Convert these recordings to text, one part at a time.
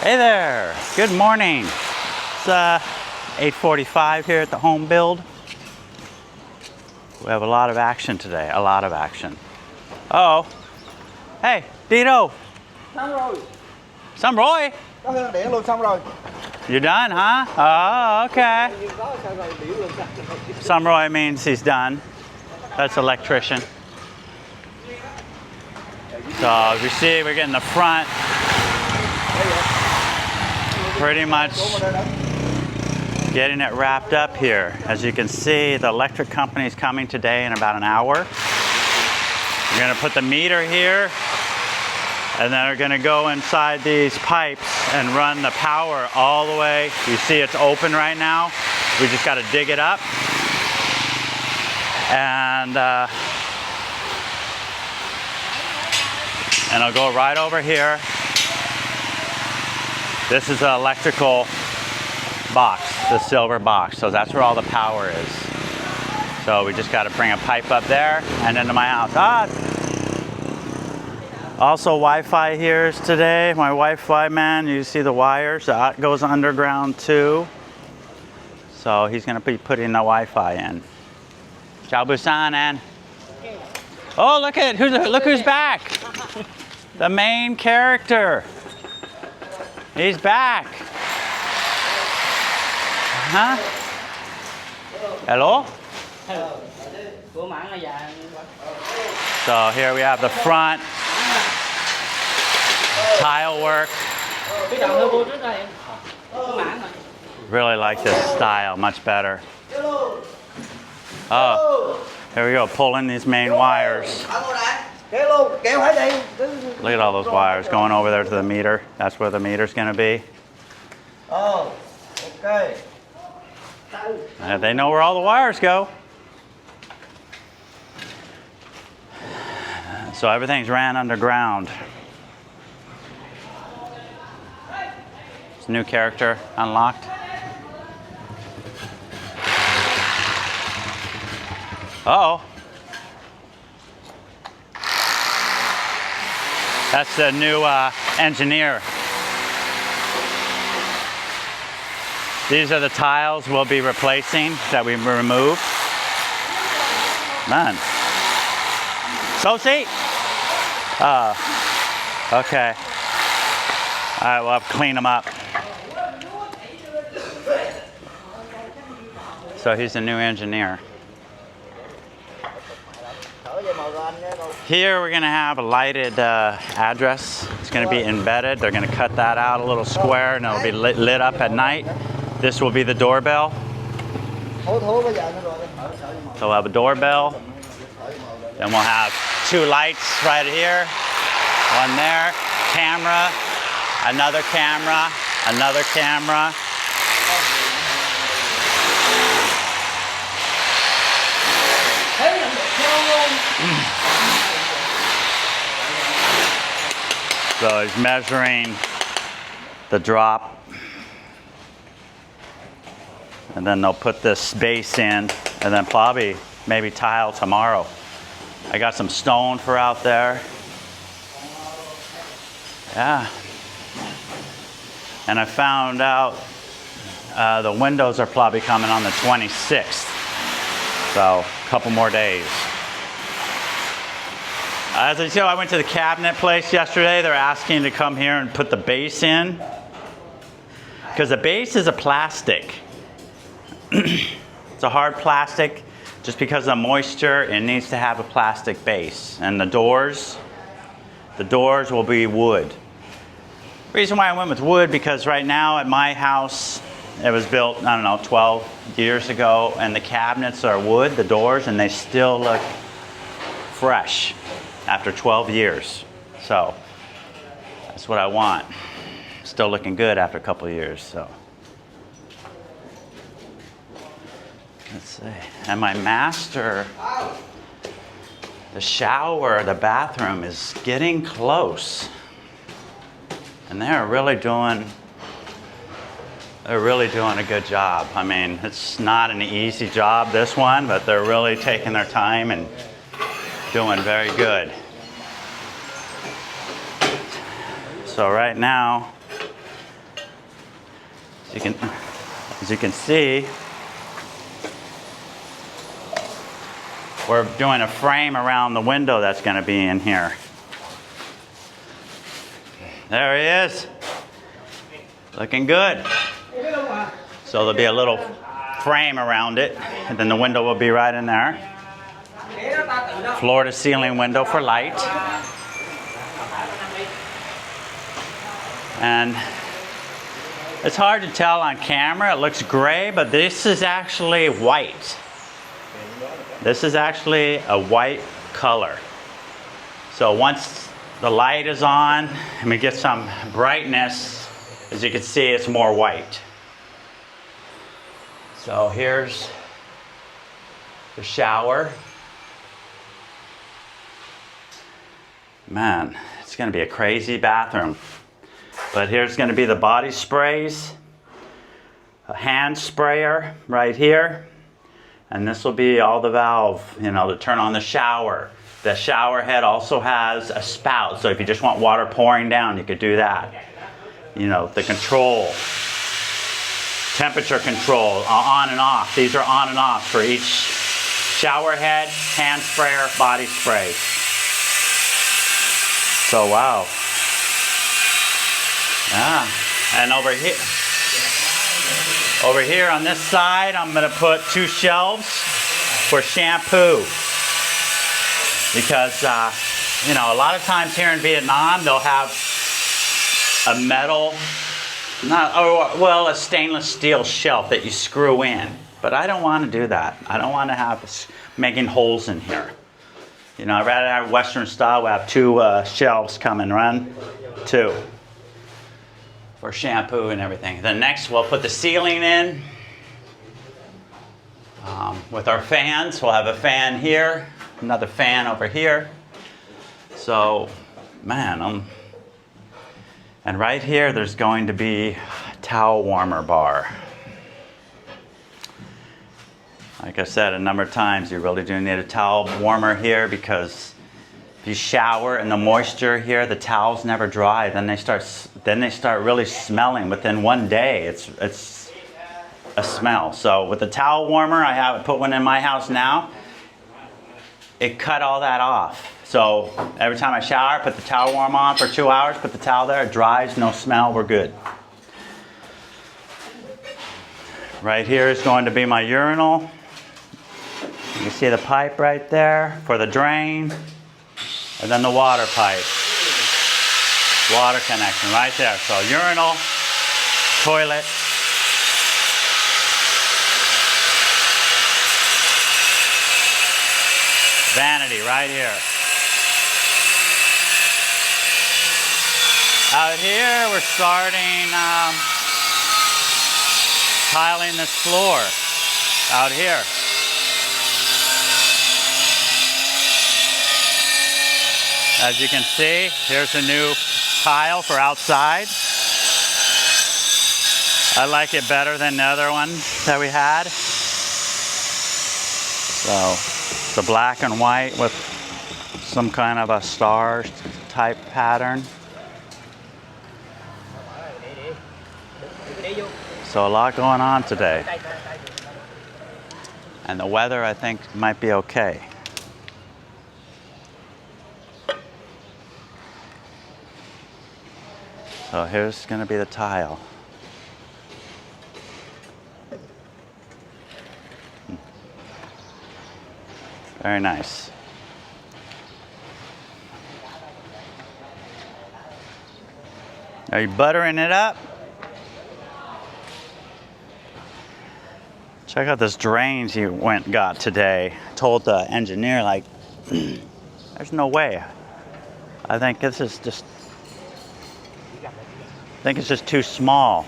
Hey there, good morning. It's 8:45 here at the home build. We have a lot of action today, a lot of action. Uh-oh. Hey, Dito. Xong rồi. Xong rồi. Có hướng điện luôn xong rồi. You done, huh? Oh, okay. Có xong rồi điện luôn xong rồi. Xong rồi means he's done. That's electrician. So as you see, we're getting the front pretty much getting it wrapped up here. As you can see, the electric company is coming today in about an hour. We're going to put the meter here, and then we're going to go inside these pipes and run the power all the way. You see it's open right now. We just got to dig it up. And it'll go right over here. This is an electrical box, the silver box. So that's where all the power is. So we just got to bring a pipe up there and into my house. Also Wi-Fi here today. My Wi-Fi man, you see the wires, that goes underground too. So he's going to be putting the Wi-Fi in. Ciao Busan, Ann. Oh, look who's back. The main character. He's back. Huh? Hello? So here we have the front. Tile work. Really like this style, much better. Oh, here we go, pulling these main wires. Look at all those wires going over there to the meter. That's where the meter's going to be. Oh, okay. And they know where all the wires go. So everything's ran underground. It's a new character unlocked. Uh-oh. That's the new engineer. These are the tiles we'll be replacing that we removed. None. Sosie? Okay. All right, we'll have to clean them up. So he's the new engineer. Here we're going to have a lighted address. It's going to be embedded. They're going to cut that out a little square and it'll be lit up at night. This will be the doorbell. So we'll have a doorbell. Then we'll have two lights right here. One there. Camera. Another camera. Another camera. So he's measuring the drop. And then they'll put this base in and then probably maybe tile tomorrow. I got some stone for out there. Yeah. And I found out the windows are probably coming on the 26th. So a couple more days. As I said, I went to the cabinet place yesterday. They're asking to come here and put the base in. Because the base is a plastic. It's a hard plastic. Just because of moisture, it needs to have a plastic base. And the doors will be wood. The reason why I went with wood, because right now at my house, it was built, I don't know, 12 years ago, and the cabinets are wood, the doors, and they still look fresh after 12 years. So that's what I want. Still looking good after a couple of years, so. Let's see. And my master, the shower, the bathroom is getting close. And they're really doing a good job. I mean, it's not an easy job, this one, but they're really taking their time and doing very good. So right now, As you can see, we're doing a frame around the window that's going to be in here. There he is. Looking good. So there'll be a little frame around it, and then the window will be right in there. Floor to ceiling window for light. And it's hard to tell on camera, it looks gray, but this is actually white. This is actually a white color. So once the light is on and we get some brightness, as you can see, it's more white. So here's the shower. Man, it's going to be a crazy bathroom. But here's going to be the body sprays, a hand sprayer right here, and this will be all the valve, you know, to turn on the shower. The shower head also has a spout, so if you just want water pouring down, you could do that. You know, the control, temperature control, on and off. These are on and off for each shower head, hand sprayer, body spray. So wow. Yeah. And over here on this side, I'm going to put 2 shelves for shampoo. Because, you know, a lot of times here in Vietnam, they'll have a metal, a stainless steel shelf that you screw in. But I don't want to do that. I don't want to have making holes in here. You know, I'd rather have Western style. We have 2 shelves coming, run 2 for shampoo and everything. Then next we'll put the ceiling in with our fans. We'll have a fan here, another fan over here. So, man, and right here there's going to be a towel warmer bar. Like I said a number of times, you really do need a towel warmer here because if you shower and the moisture here, the towels never dry. Then they start really smelling within 1 day. It's a smell. So with the towel warmer, I have put one in my house now. It cut all that off. So every time I shower, put the towel warmer on for 2 hours, put the towel there, it dries, no smell, we're good. Right here is going to be my urinal. You see the pipe right there for the drain, and then the water pipe. Water connection right there. So urinal, toilet, vanity right here. Out here we're starting tiling this floor out here. As you can see, here's a new tile for outside. I like it better than the other one that we had. So it's a black and white with some kind of a star type pattern. So a lot going on today. And the weather, I think, might be okay. So here's going to be the tile. Very nice. Are you buttering it up? Check out this drains he went and got today. Told the engineer, like, there's no way. I think this is just, it's just too small.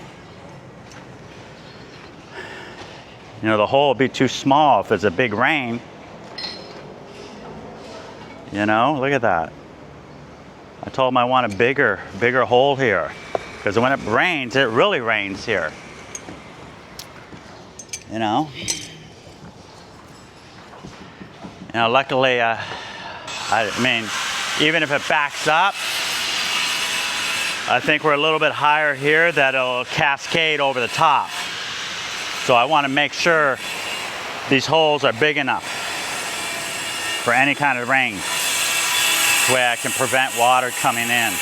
You know, the hole will be too small if it's a big rain. You know, look at that. I told him I want a bigger hole here. Because when it rains, it really rains here. You know? Luckily, I mean, even if it backs up, I think we're a little bit higher here that it'll cascade over the top. So I want to make sure these holes are big enough for any kind of rain. This way I can prevent water coming in.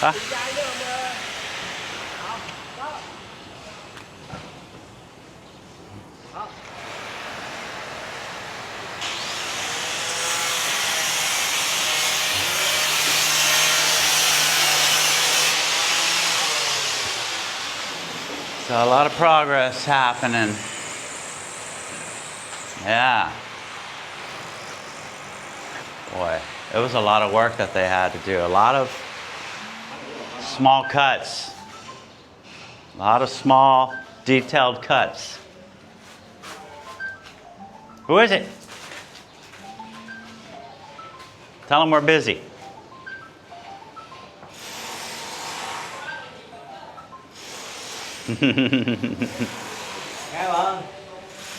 Huh? So a lot of progress happening. Yeah. Boy, it was a lot of work that they had to do. A lot of small cuts. A lot of small, detailed cuts. Who is it? Tell them we're busy. So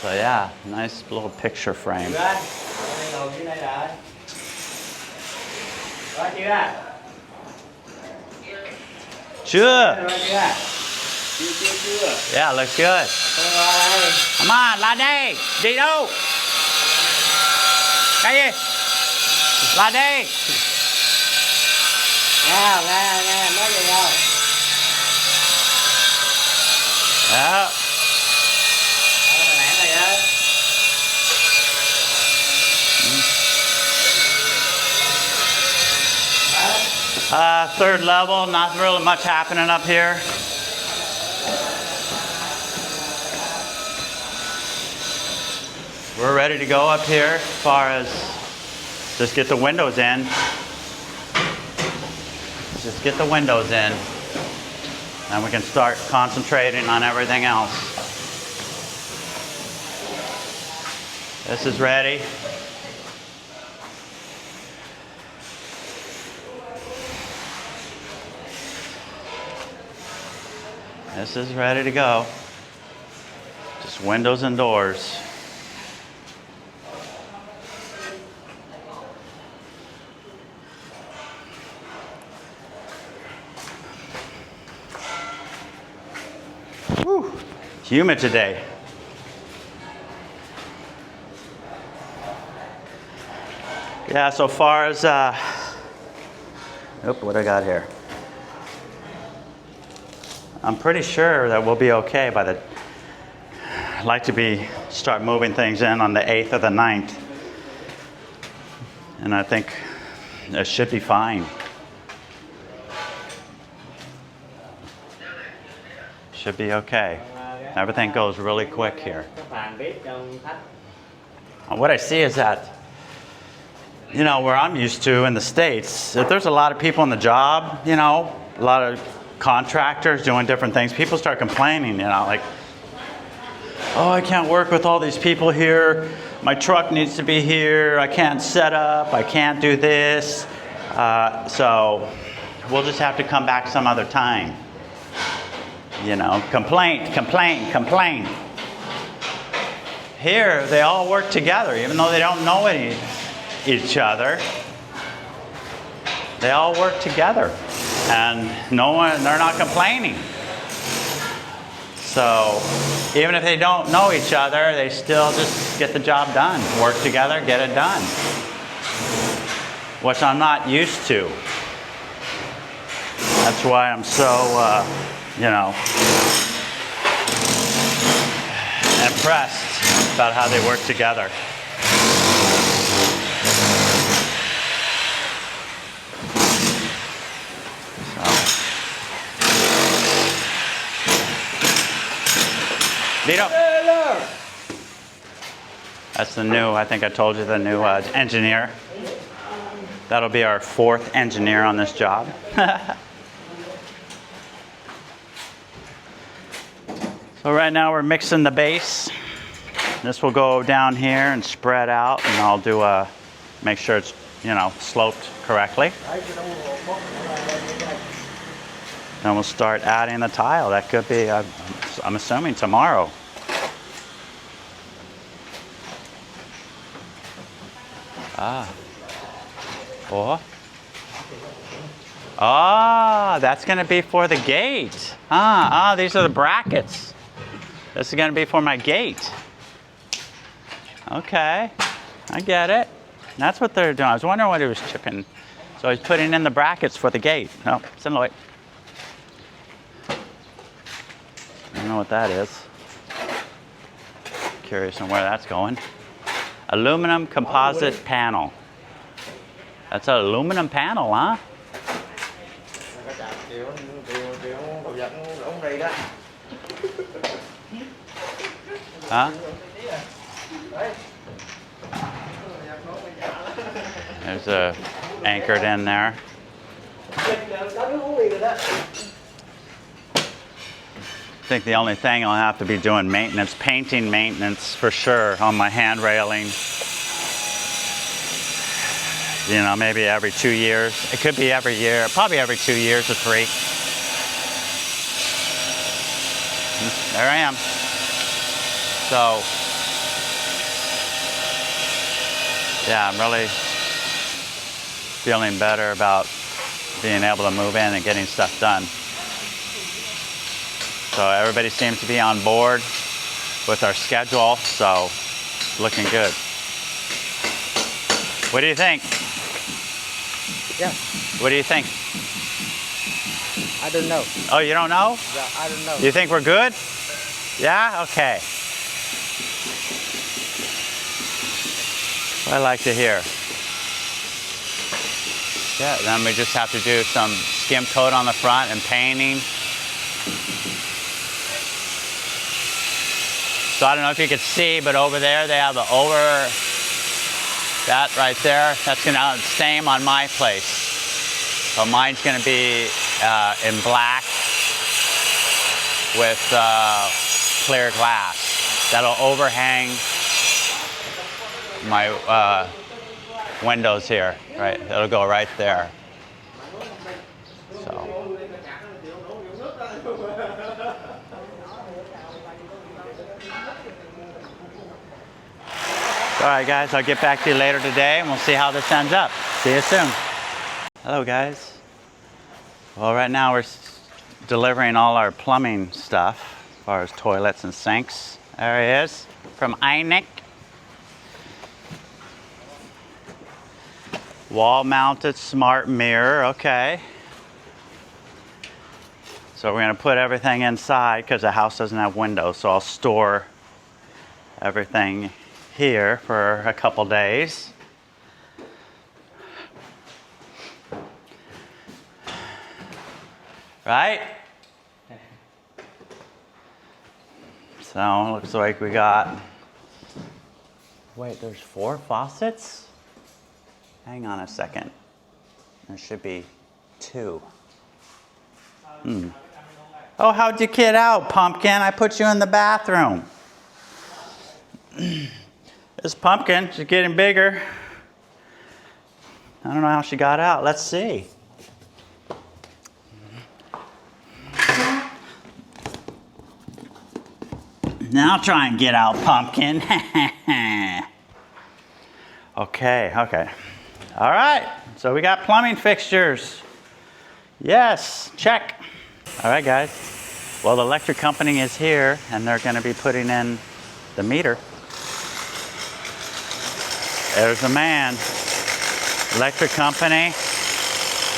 yeah, nice little picture frame. Chưa? Yeah, looks good. Come on, lại đây. Đi đâu? Cái gì? Lại đây. Nghe, nói gì đâu. Đó. Third level, not really much happening up here. We're ready to go up here as far as just get the windows in. Just get the windows in. And we can start concentrating on everything else. This is ready. This is ready to go. Just windows and doors. Whew. It's humid today. Yeah, so far as, what I got here? I'm pretty sure that we'll be okay by the, I'd like to start moving things in on the 8th or the 9th. And I think it should be fine. Should be okay. Everything goes really quick here. What I see is that, you know, where I'm used to in the States, if there's a lot of people on the job, you know, a lot of contractors doing different things, people start complaining, you know, like, oh, I can't work with all these people here. My truck needs to be here. I can't set up. I can't do this. So we'll just have to come back some other time. You know, complaint. Here, they all work together, even though they don't know each other. They all work together. And they're not complaining. So even if they don't know each other, they still just get the job done. Work together, get it done. Which I'm not used to. That's why I'm so, you know, impressed about how they work together. That's the new, I think I told you, the new engineer. That'll be our 4th engineer on this job. So right now we're mixing the base. This will go down here and spread out, and I'll do make sure it's, you know, sloped correctly. Then we'll start adding the tile. That could be, I'm assuming, tomorrow. Ah. Ủa? Oh, that's gonna be for the gate. Ah, these are the brackets. This is gonna be for my gate. Okay, I get it. That's what they're doing. I was wondering what he was chipping. So he's putting in the brackets for the gate. No, it's in the way. I don't know what that is. Curious on where that's going. Aluminum composite panel. That's an aluminum panel, huh? Huh? There's a anchored in there. I think the only thing I'll have to be doing maintenance, painting maintenance for sure on my hand railing. You know, maybe every 2 years. It could be every year, probably every 2 years or 3. There I am. So, yeah, I'm really feeling better about being able to move in and getting stuff done. So everybody seems to be on board with our schedule, so looking good. What do you think? Yeah. What do you think? I don't know. Oh, you don't know? Yeah, I don't know. You think we're good? Yeah? Okay. I like to hear. Yeah, then we just have to do some skim coat on the front and painting. So I don't know if you could see, but over there they have that right there. That's gonna same on my place. So mine's gonna be in black with clear glass. That'll overhang my windows here, right? It'll go right there. So. All right, guys, I'll get back to you later today and we'll see how this ends up. See you soon. Hello, guys. Well, right now we're delivering all our plumbing stuff as far as toilets and sinks. There he is from Einik. Wall-mounted smart mirror, okay. So we're gonna put everything inside because the house doesn't have windows, so I'll store everything here for a couple days. Right? So looks like we got, wait, there's 4 faucets? Hang on a second. There should be 2. Oh, how'd you get out, Pumpkin? I put you in the bathroom. This Pumpkin, she's getting bigger. I don't know how she got out. Let's see. Now try and get out, Pumpkin. Okay. All right, so we got plumbing fixtures. Yes, check. All right, guys. Well, the electric company is here, and they're going to be putting in the meter. There's the man. Electric company.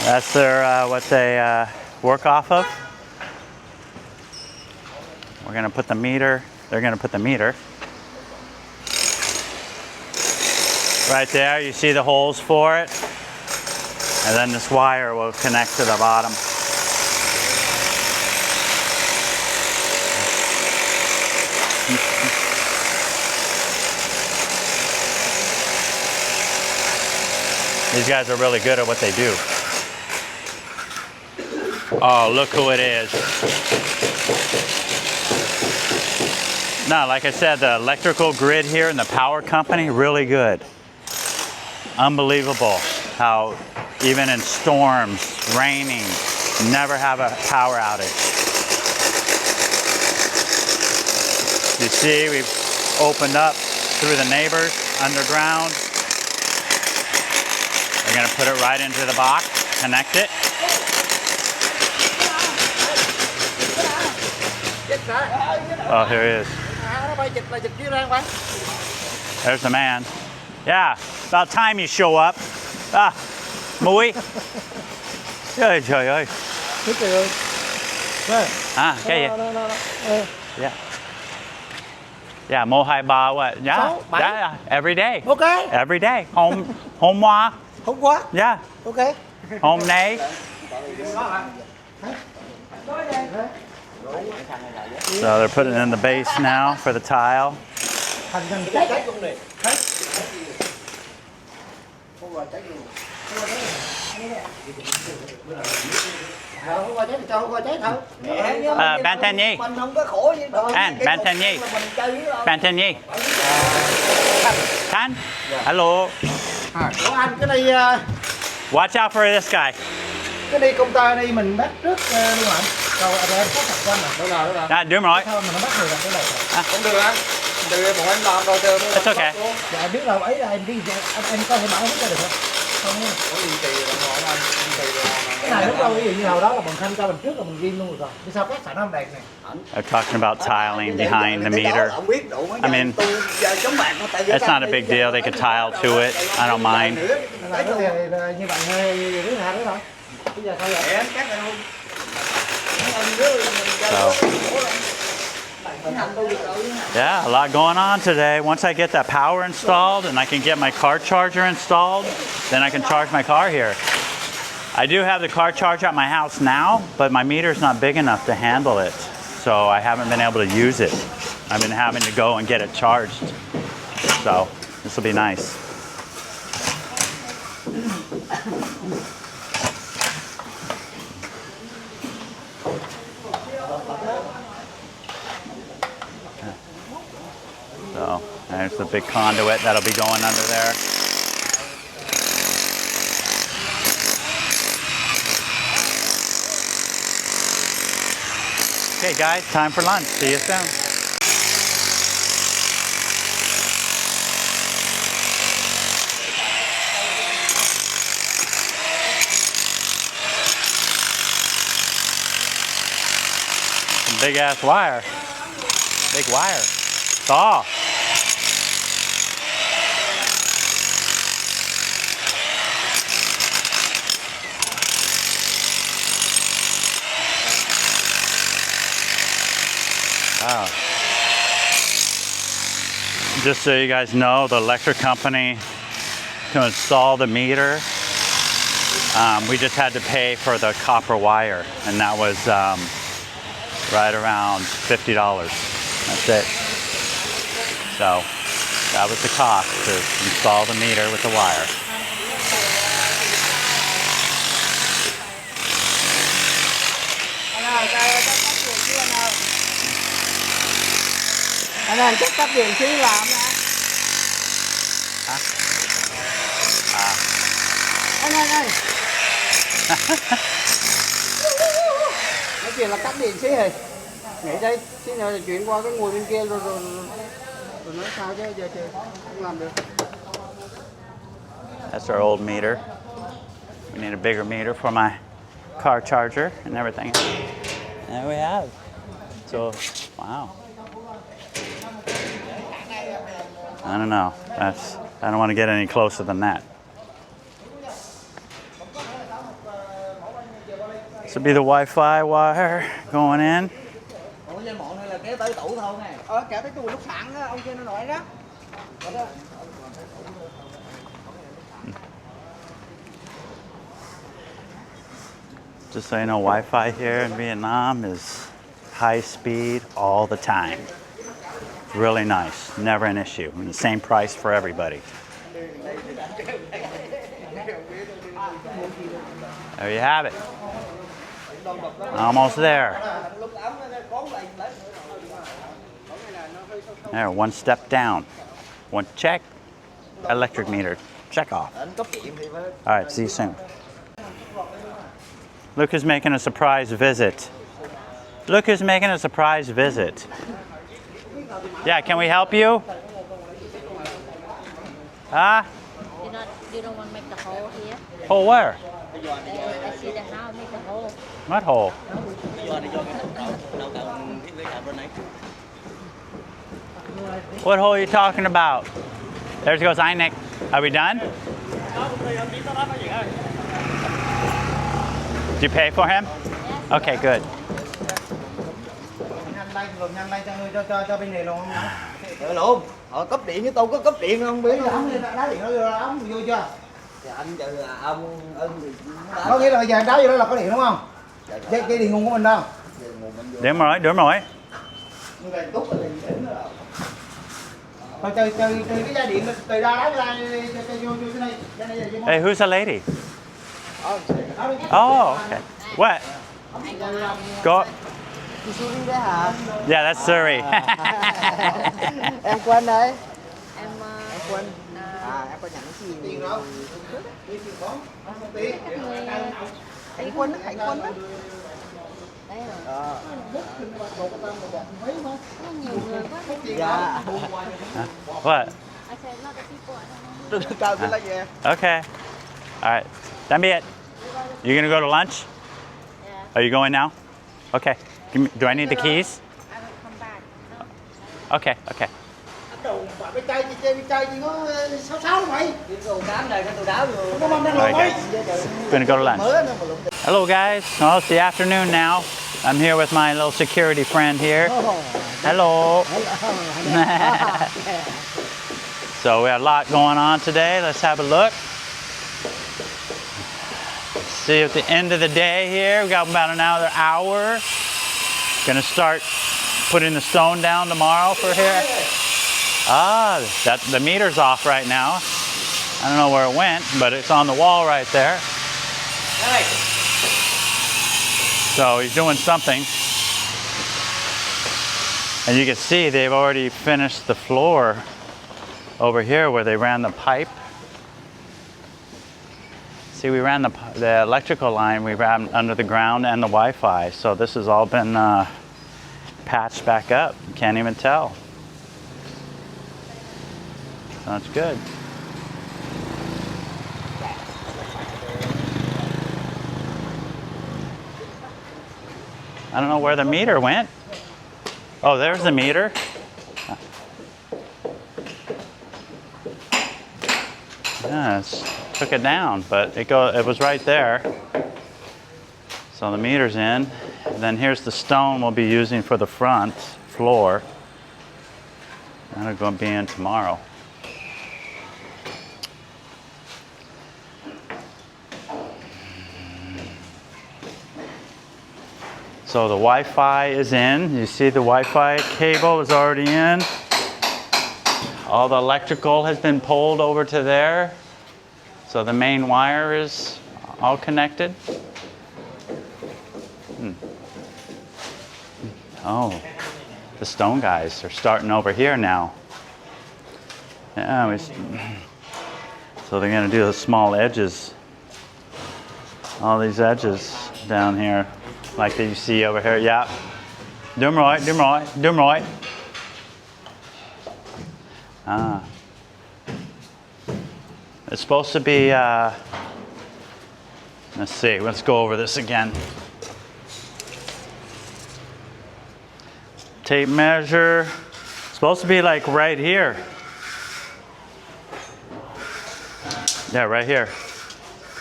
That's their what they work off of. We're going to put the meter. They're going to put the meter right there. You see the holes for it, and then this wire will connect to the bottom. These guys are really good at what they do. Oh, look who it is. No, like I said, the electrical grid here and the power company, really good. Unbelievable how even in storms, raining, never have a power outage. You see, we've opened up through the neighbors underground. We're gonna put it right into the box, connect it. Oh, here he is. Nó bay dịch là dịch kia ra quay. There's the man. Yeah, about time you show up. Ah, mũi. Trời trời ơi. Thích rồi. Ah, cái gì? Yeah. Yeah, một hai ba what? Yeah, Sáu, bảy. yeah, every day. Ok. Every day. Hôm qua. Hôm qua. Yeah. Ok. Hôm nay. So they're putting it in the base now for the tile. Thành chết luôn này. Ban Thanh Nhi. Mình không có khổ gì đâu. Ban Thanh Nhi. Ban Thanh Nhi. Thanh. Hello. Ủa anh cái này Watch out for this guy. cái đi công tơ đi mình bắt trước luôn anh. Rồi em có thật quanh nè. Đâu rồi. À, đúng rồi. Thôi mình bắt người làm cái này. Không được anh. Từ bọn em làm rồi từ It's okay. Dạ em biết đâu ấy là em đi em có thể bảo hết ra được không? Không nha. có gì tùy đồng hồ anh. Tùy đồng hồ. Cái này lúc đâu ví dụ như nào đó là mình khanh cho mình trước là mình ghim luôn rồi. Vì sao các sản phẩm đẹp này? They're talking about tiling behind the meter. I mean, it's not a big deal. They could tile to it. I don't mind. Là cái này như vậy hơi thứ hai nữa thôi. Bây giờ sao vậy? So, yeah, a lot going on today. Once I get that power installed and I can get my car charger installed, then I can charge my car here. I do have the car charger at my house now, but my meter's not big enough to handle it. So I haven't been able to use it. I've been having to go and get it charged. So this will be nice. So there's the big conduit that'll be going under there. Okay guys, time for lunch. See you soon. Some big ass wire. Big wire. Saw. Wow. Just so you guys know, the electric company to install the meter, we just had to pay for the copper wire, and that was right around $50. That's it. So that was the cost to install the meter with the wire. Anh ơi, chắc cấp điện xí làm nè. Hả? À. Anh ơi. Nói chuyện là cắt điện xí rồi. Nghĩ đây, xí nữa thì chuyển qua cái ngồi bên kia rồi nói sao chứ giờ không làm được. That's our old meter. We need a bigger meter for my car charger and everything. There we have. So, wow. I don't know. I don't want to get any closer than that. This will be the Wi-Fi wire going in. Ủa dây mọn này là kéo tới tủ thôi này. Kéo tới tủ lúc sẵn á, ông kia nó nói đó. Just so you know, Wi-Fi here in Vietnam is high speed all the time. Really nice, never an issue. And the same price for everybody. There you have it. Almost there. There, one step down. One check. Electric meter, check off. All right, see you soon. Look who's making a surprise visit. Look who's making a surprise visit. Yeah, can we help you? Huh? You don't want to make the hole here? Oh, where? I see the house, make the hole. What hole? Do này do cái đầu cầu cái cặp bên này. What hole are you talking about? There goes Einek. Are we done? Did you pay for him? Okay, good. Nhanh lên cho bên này luôn. Được luôn. Họ cấp điện với tôi có cấp điện không biết. Đá điện nó ống vô chưa? Dạ anh chờ ông ưng Có nghĩa là giờ đá vô đó là có điện đúng không? Cái điện nguồn của mình đâu? Đúng rồi, đúng rồi. Thôi chơi cái dây điện từ đá ra vô cái này. Hey, who's the lady? Oh, okay. What? Go. Đi Suri đấy hả? Yeah, that's Surrey. Em Quân đấy. Em Quân. Em có nhận cái gì? Tiền đâu? Tiền có. Tiền. Hạnh Quân đó. đấy rồi. Nhiều người quá. Dạ. What? I said not the people. I don't know. Đừng cao cái là gì? Okay. All right. That'll be it. You gonna go to lunch? Yeah. Are you going now? Okay. Do I need the keys? I will come back. Okay, okay. Đầu cái chai chỉ có 6 mày. Cái đồ cám này cái đồ đáo vừa. Có mâm đang All lộn right, mấy. guys. Gonna go to lunch. Hello, guys. Well, it's the afternoon now. I'm here with my little security friend here. Hello. So we have a lot going on today. Let's have a look. See at the end of the day here, we got about another hour. Gonna start putting the stone down tomorrow for here. Ah, the meter's off right now. I don't know where it went, but it's on the wall right there. So he's doing something. And you can see they've already finished the floor over here where they ran the pipe. See, we ran the electrical line, we ran under the ground and the Wi-Fi. So this has all been patched back up. You can't even tell. So that's good. I don't know where the meter went. Oh, there's the meter. Yeah, took it down, but it was right there. So the meter's in. And then here's the stone we'll be using for the front floor. That'll go be in tomorrow. So the Wi-Fi is in. You see the Wi-Fi cable is already in. All the electrical has been pulled over to there. So the main wire is all connected. Oh, the stone guys are starting over here now. Yeah, so they're gonna do the small edges. All these edges down here, like that you see over here. Yeah. Đúng rồi. Ah. It's supposed to be, let's see, let's go over this again. Tape measure, it's supposed to be like right here. Yeah, right here.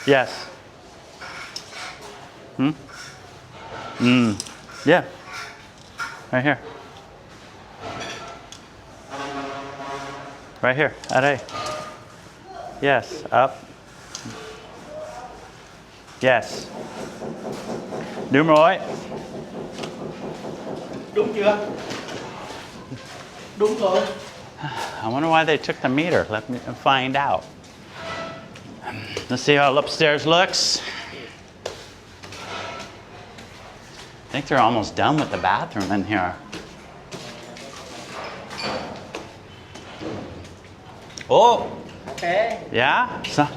Yes. Yeah. Right here. Right here, at A. Yes, up. Yes. Đúng rồi. Đúng chưa? Đúng rồi. I wonder why they took the meter. Let me find out. Let's see how upstairs looks. I think they're almost done with the bathroom in here. Oh, Okay. yeah? So,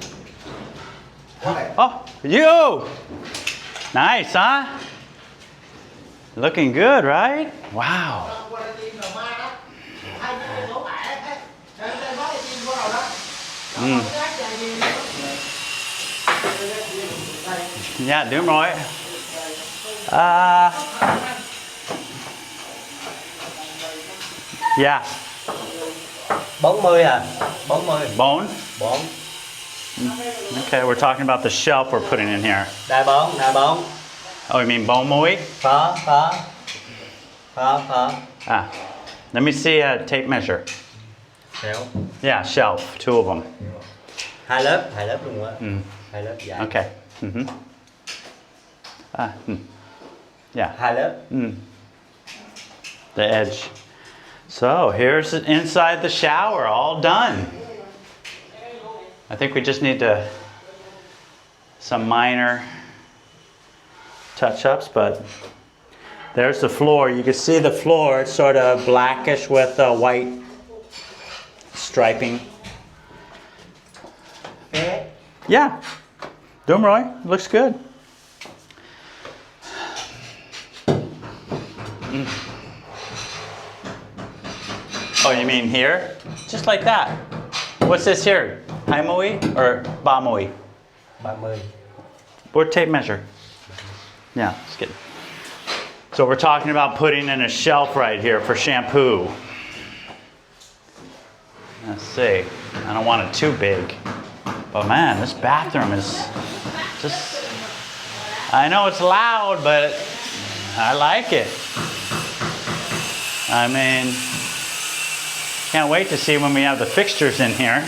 oh, you! Nice, huh? Looking good, right? Wow. Yeah, đúng rồi. Yeah, 40 à? 40. bone. 4. Okay, we're talking about the shelf we're putting in here. Đai 4, đai 4. Oh, you mean bone mui? Phở. Ah, let me see a tape measure. Shelf. Yeah, shelf, 2 of them. Hai lớp luôn á. Hai lớp dài. Okay. Yeah. Hai lớp. The edge. So here's inside the shower, all done. I think we just need some minor touch-ups, but there's the floor. You can see the floor. It's sort of blackish with white striping. Okay. Yeah. Doom Roy, looks good. Oh, you mean here? Just like that. What's this here? Hai mui or ba mui? 30. Or tape measure? Yeah, it's good. So we're talking about putting in a shelf right here for shampoo. Let's see. I don't want it too big. But man, this bathroom is just... I know it's loud, but I like it. I mean, can't wait to see when we have the fixtures in here.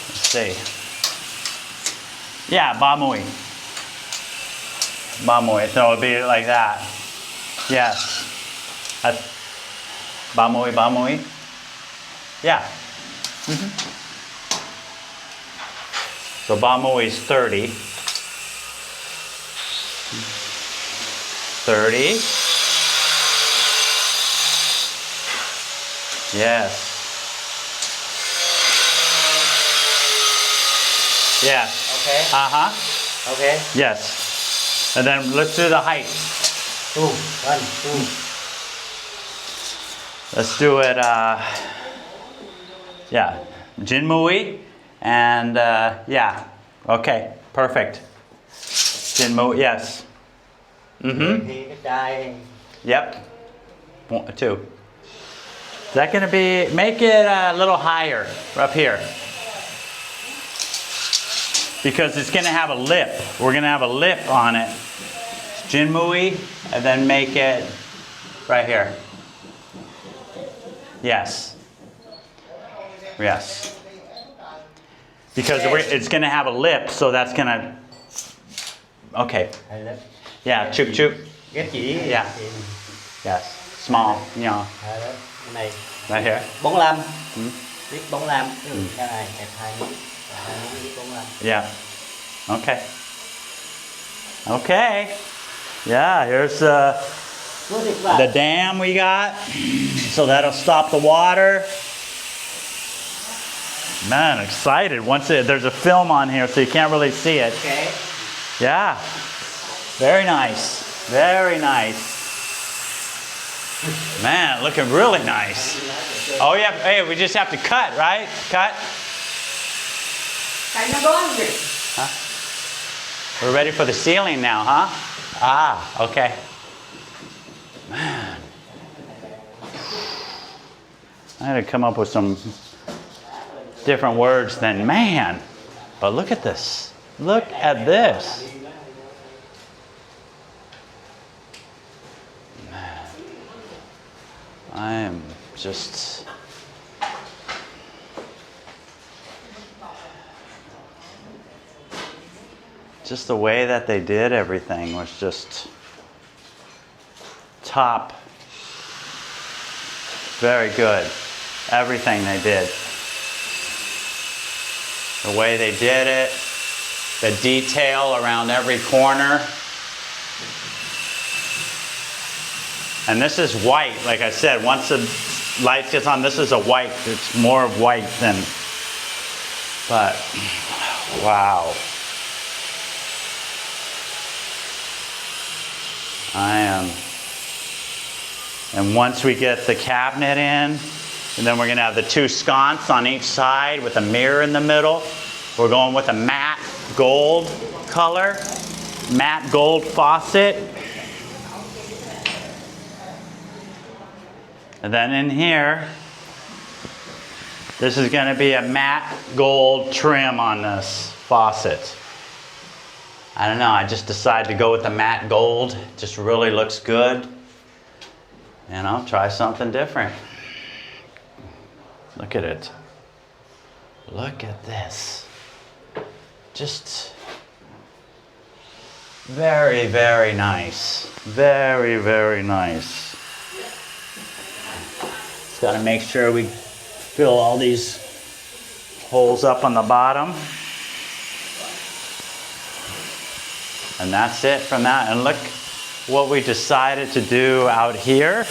Let's see. Yeah, ba mui. Ba mui. So it'll be like that. Yes. Ba mui, ba mui. Yeah. So ba mui is 30. 30. Yes. Yes. Okay. Uh-huh. Okay. Yes. And then let's do the height. 2, 1, 2. Let's do it, yeah. Jin mui. And, yeah. Okay. Perfect. Jin mui, yes. Thì cái chai. Yep. 1, 2. Is that going to be, make it a little higher up here. Because it's going to have a lip. We're going to have a lip on it. Jin mui, and then make it right here. Yes. Yes. Because it's going to have a lip, so that's going to, okay. Hai lớp. Yeah, chuk chuk. Ghép chỉ. Yeah. Yes. Small, nhỏ. Hai lớp. Cái này. Right here. 45. Viết 45. Cái này kẹp 2 miếng. 2 miếng viết 45. Yeah. Okay. Okay. Yeah, here's the dam we got. So that'll stop the water. Man, excited. There's a film on here, so you can't really see it. Okay. Yeah. Very nice. Very nice. Man, looking really nice. Oh yeah, hey, we just have to cut, right? Cut. Huh? We're ready for the ceiling now, huh? Ah, okay. Man. I had to come up with some different words than man. But look at this. Look at this. Man. I am just... Just the way that they did everything was just top. Very good. Everything they did. The way they did it, the detail around every corner. And this is white, like I said, once the light gets on, this is a white. It's more of white than, but wow. And once we get the cabinet in, and then we're gonna have the 2 sconces on each side with a mirror in the middle. We're going with a matte gold color. matte gold faucet. And then in here, this is going to be a matte gold trim on this faucet. I don't know, I just decided to go with the matte gold. It just really looks good. And I'll try something different. Look at it. Look at this. Just very, very nice. Very, very nice. Just got to make sure we fill all these holes up on the bottom. And that's it from that. And look what we decided to do out here.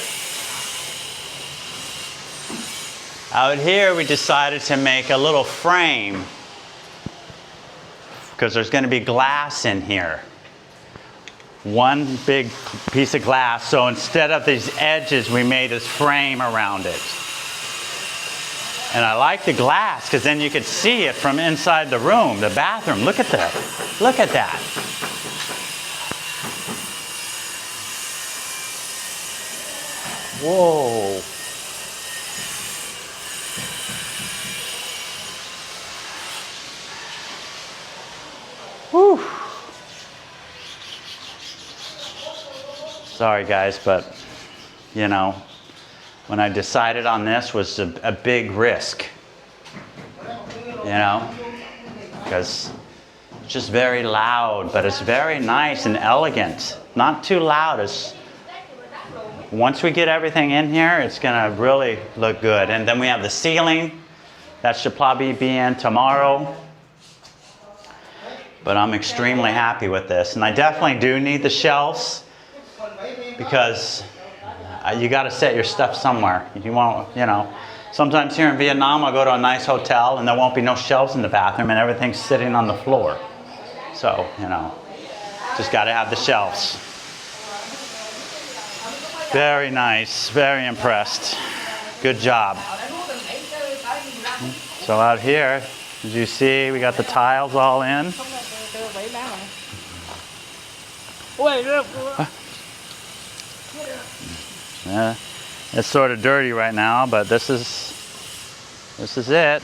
Out here we decided to make a little frame because there's going to be glass in here. One big piece of glass. So instead of these edges, we made this frame around it. And I like the glass because then you could see it from inside the room, the bathroom. Look at that. Look at that. Whoa. Whew. Sorry guys, but you know, when I decided on this was a big risk. You know, because it's just very loud, but it's very nice and elegant. Not too loud. Once we get everything in here, it's gonna really look good. And then we have the ceiling. That should probably be in tomorrow. But I'm extremely happy with this. And I definitely do need the shelves because you gotta set your stuff somewhere. You won't, you know. Sometimes here in Vietnam, I'll go to a nice hotel and there won't be no shelves in the bathroom and everything's sitting on the floor. So, you know, just gotta have the shelves. Very nice, very impressed. Good job. So out here, as you see, we got the tiles all in. Yeah, it's sort of dirty right now, but this is it.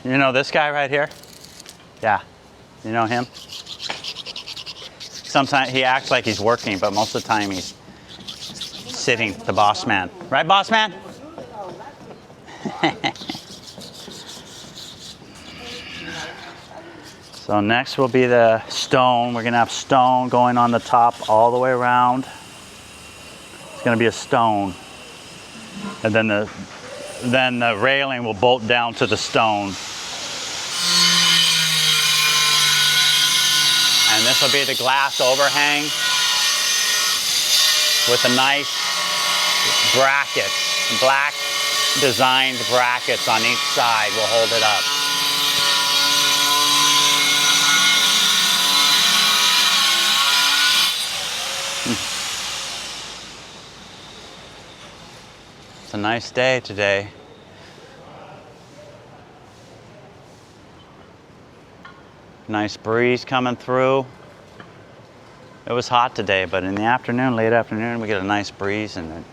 You know this guy right here? Yeah, you know him? Sometimes he acts like he's working, but most of the time he's sitting, the boss man. Right, boss man? So next will be the stone. We're gonna have stone going on the top all the way around. It's gonna be a stone. And then the railing will bolt down to the stone. And this will be the glass overhang with the nice brackets, black designed brackets on each side will hold it up. It's a nice day today. Nice breeze coming through. It was hot today, but in the afternoon, late afternoon, we get a nice breeze and it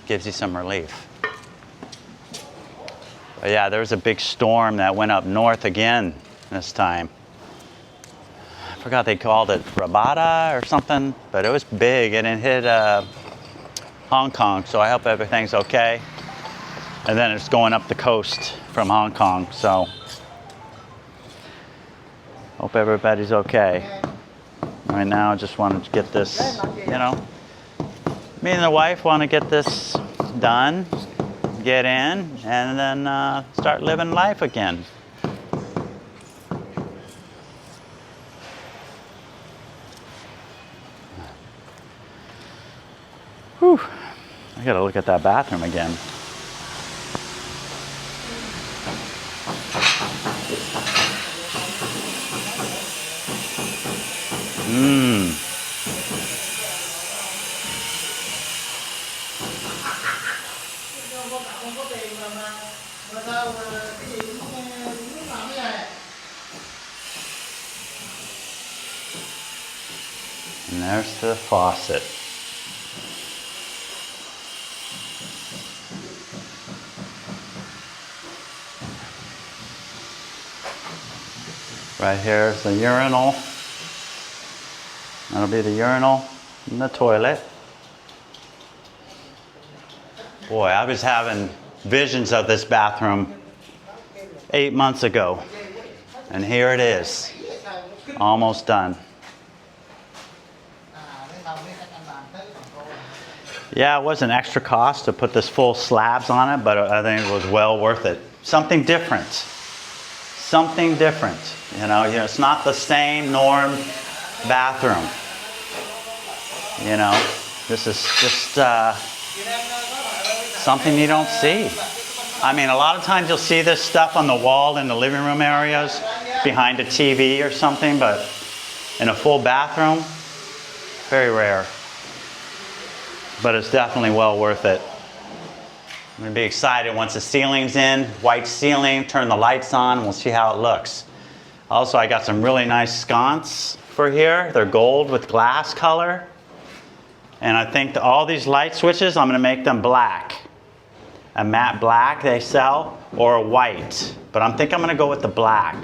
gives you some relief. But yeah, there was a big storm that went up north again this time. I forgot they called it Rabada or something, but it was big and it hit Hong Kong, so I hope everything's okay. And then it's going up the coast from Hong Kong, so hope everybody's okay. Right now, I just wanted to get this, you know, me and the wife want to get this done, get in, and then start living life again. Whew. I gotta look at that bathroom again. And there's the faucet. Right here is the urinal. That'll be the urinal and the toilet. Boy, I was having visions of this bathroom 8 months ago. And here it is. Almost done. Yeah, it was an extra cost to put this full slabs on it, but I think it was well worth it. Something different. Something different. You know, it's not the same norm bathroom. You know, this is just something you don't see. I mean, a lot of times you'll see this stuff on the wall in the living room areas, behind a TV or something, but in a full bathroom, very rare. But it's definitely well worth it. I'm gonna be excited once the ceiling's in, white ceiling, turn the lights on, we'll see how it looks. Also, I got some really nice sconces for here. They're gold with glass color. And I think that all these light switches, I'm gonna make them black. A matte black they sell, or a white. But I think I'm gonna go with the black.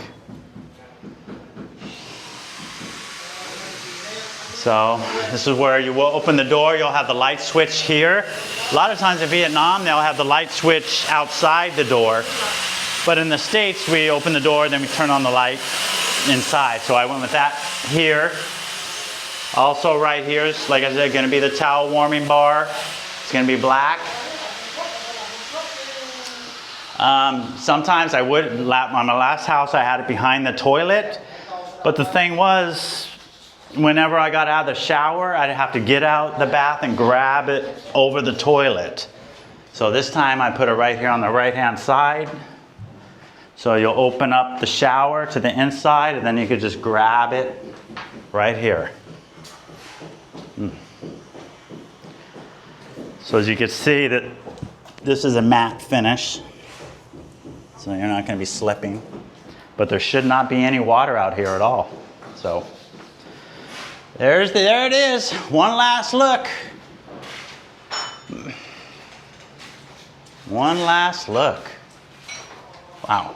So this is where you will open the door, you'll have the light switch here. A lot of times in Vietnam, they'll have the light switch outside the door. But in the States, we open the door, then we turn on the light inside. So I went with that here. Also right here is, like I said, gonna be the towel warming bar. It's gonna be black. Sometimes I would, on my last house, I had it behind the toilet. But the thing was, whenever I got out of the shower, I'd have to get out the bath and grab it over the toilet. So this time I put it right here on the right-hand side. So you'll open up the shower to the inside, and then you could just grab it right here. So as you can see, that this is a matte finish. So you're not going to be slipping. But there should not be any water out here at all. So there it is. One last look. One last look. Wow.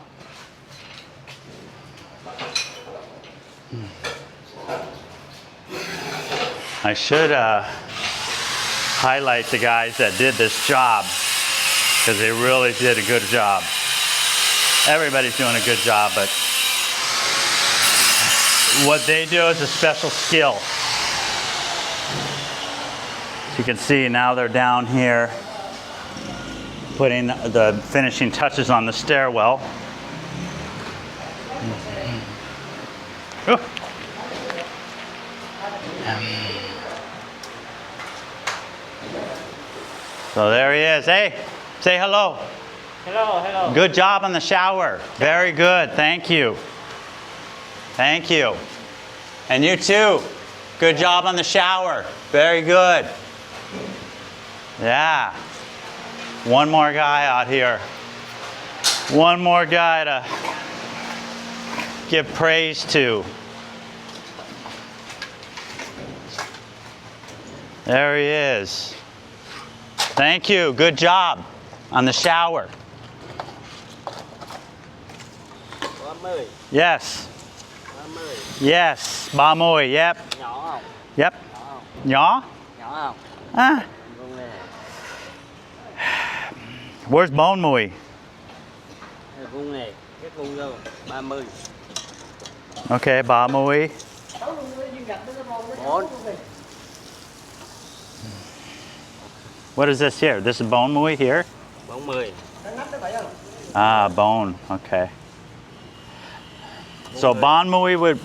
I should highlight the guys that did this job, because they really did a good job. Everybody's doing a good job, but what they do is a special skill. As you can see, now they're down here putting the finishing touches on the stairwell. Oh. So there he is. Hey, say hello. Hello, hello. Good job on the shower. Very good. Thank you. Thank you. And you too. Good job on the shower. Very good. Yeah. One more guy out here. One more guy to give praise to. There he is. Thank you. Good job on the shower. 30. Yes. 30. Yes. 30. Yep. Nhỏ không? Yep. Nhỏ không? Nhỏ? Nhỏ không? Ah. Vung lên. Where's bone mùi? Vung này, cái vung đâu? 30. Okay, 30. 4. What is this here? This is bone mùi here? 40. Ah, bone. Okay. So bone mùi would,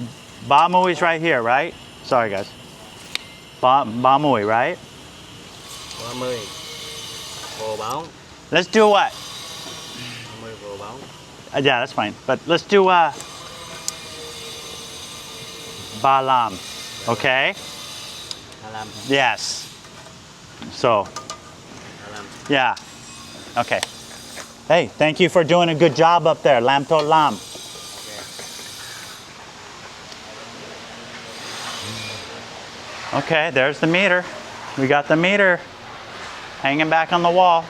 ba mui's right here, right? Sorry, guys. Ba mùi, right? 30. Bồ bóng. Let's do what? 30 bồ bóng. Yeah, that's fine. But let's do ba lam. Okay? 25. Yes. So, 25. yeah. Okay. Hey, thank you for doing a good job up there. Lam to lam. Okay, there's the meter. We got the meter hanging back on the wall.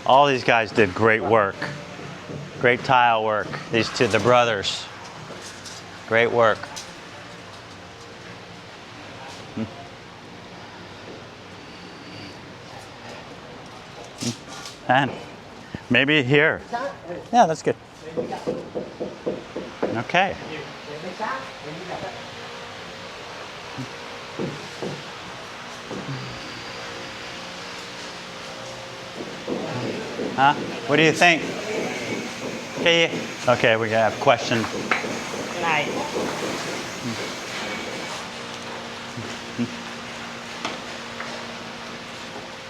All these guys did great work. Great tile work. These two, the brothers. Great work. And maybe here. Yeah, that's good. Okay. Huh? What do you think? Okay, we have a question. Cái này.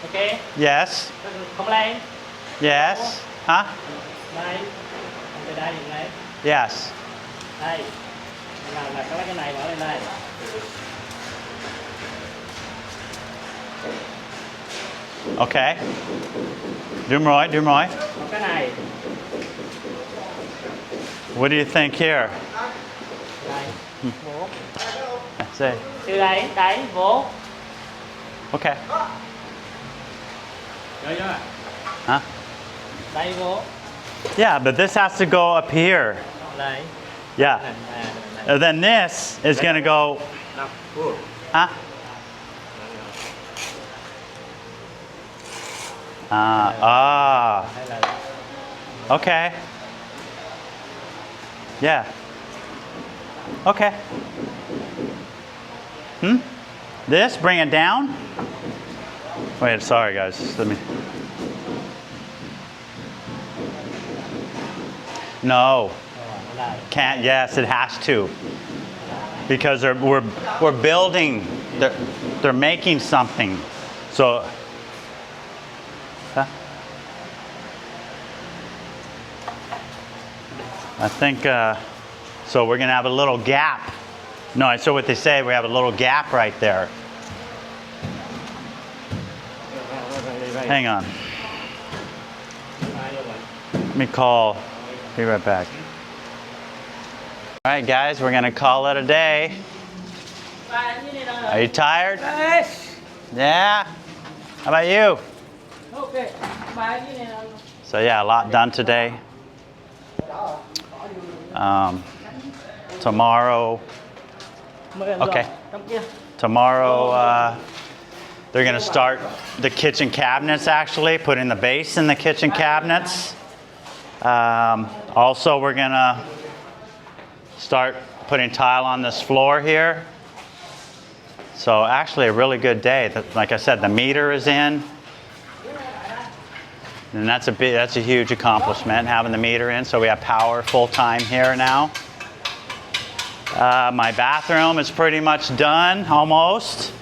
Ok. Yes. Không lên. Yes. Huh? Đây. Từ đây nhìn lấy. Yes. Đây. Là có cái này bỏ lên đây. Okay. Đúng rồi. Còn cái này. What do you think here? Đây. Vỗ. Say. Từ đây, đấy, vỗ. Okay. Rồi chưa? Huh? Đây vỗ. Yeah, but this has to go up here. Đây. Yeah. Này. And then this is going to go. Nào, vỗ. Huh? Hay là Okay. Yeah. Okay. This, bring it down. Wait, sorry guys. Let me. No. đây. Can't. Yes, it has to. Because we're building. They're making something. So. Huh? I think. So we're gonna have a little gap. No, I saw what they say. We have a little gap right there. Hang on. Let me call. Be right back. All right, guys, we're gonna call it a day. Are you tired? Yeah. How about you? Ok. Bài như này là So yeah, a lot done today. Tomorrow. Okay. trong kia. Tomorrow, they're going to start the kitchen cabinets, actually, putting the base in the kitchen cabinets. Also, we're going to start putting tile on this floor here. So actually a really good day. Like I said, the meter is in. And that's a huge accomplishment, having the meter in. So we have power full time here now. My bathroom is pretty much done, almost.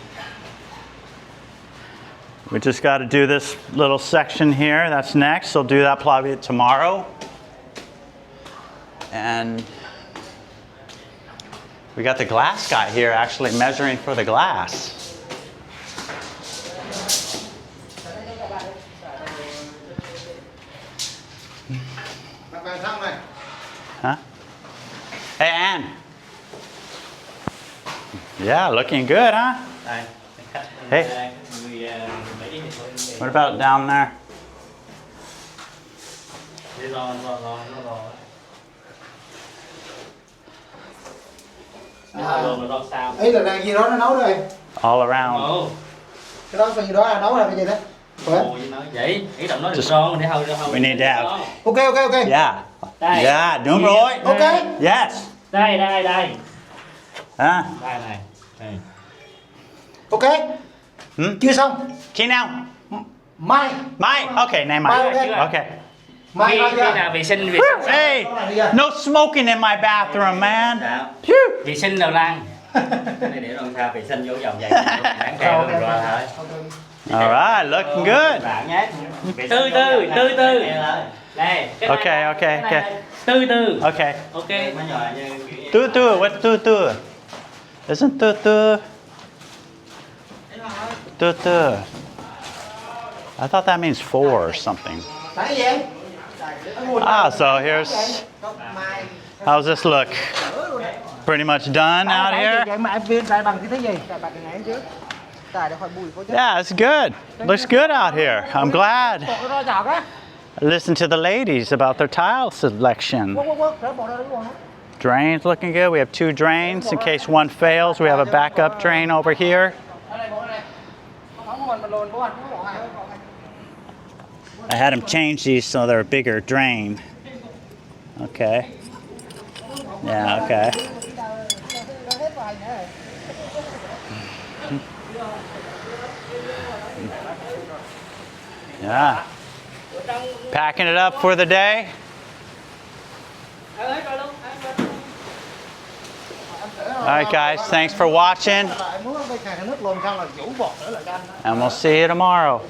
We just got to do this little section here. That's next. So do that probably tomorrow. And we got the glass guy here actually measuring for the glass. Huh? Hey, Ann. Yeah, looking good, huh? Đây. Hey. Người Mỹ thì thôi. What about down there? Đi lo. Rồi lo sao? Ấy là gì đó nó nấu rồi. All around. Ồ. Cái đó phần gì đó là nấu là cái gì đó. Khỏe. Ồ, vậy ý động nói được ron để hầu We need to have. Ok. Yeah. Đây. Yeah, đúng rồi. Ok. Yes. Đây. Huh? Đây này. Đây. Ok. Hmm? Chưa xong. Khi nào? Mai. Mai. Okay, nay Mai, mai. ok. Okay. Mai Khi mai chưa? nào vệ sinh Hey, no smoking in my bathroom, man. Dạ. Phew. Vệ sinh đầu lăng. Cái này để làm sao vệ sinh vô vòng vậy. Đáng kèo rồi thôi. All right, looking good. Bạn nhé. Từ. Đây. Okay. Từ. Okay. Ok. Tu. What's tu? Isn't tu? I thought that means 4 or something. Sáng gì em? So here's, how's this look? Pretty much done out here? Mà em viên tại bằng cái thứ gì? Tại bằng cái này chứ. Tại để khỏi bụi có chứ. Yeah, it's good. Looks good out here. I'm glad. Bộ nó chọc á. Listen to the ladies about their tile selection. Đó bộ đó đúng không? Drains looking good. We have 2 drains. In case one fails, we have a backup drain over here. I had them change these so they're a bigger drain. Okay. Yeah, okay. Yeah. Packing it up for the day. All right, guys, thanks for watching, and we'll see you tomorrow.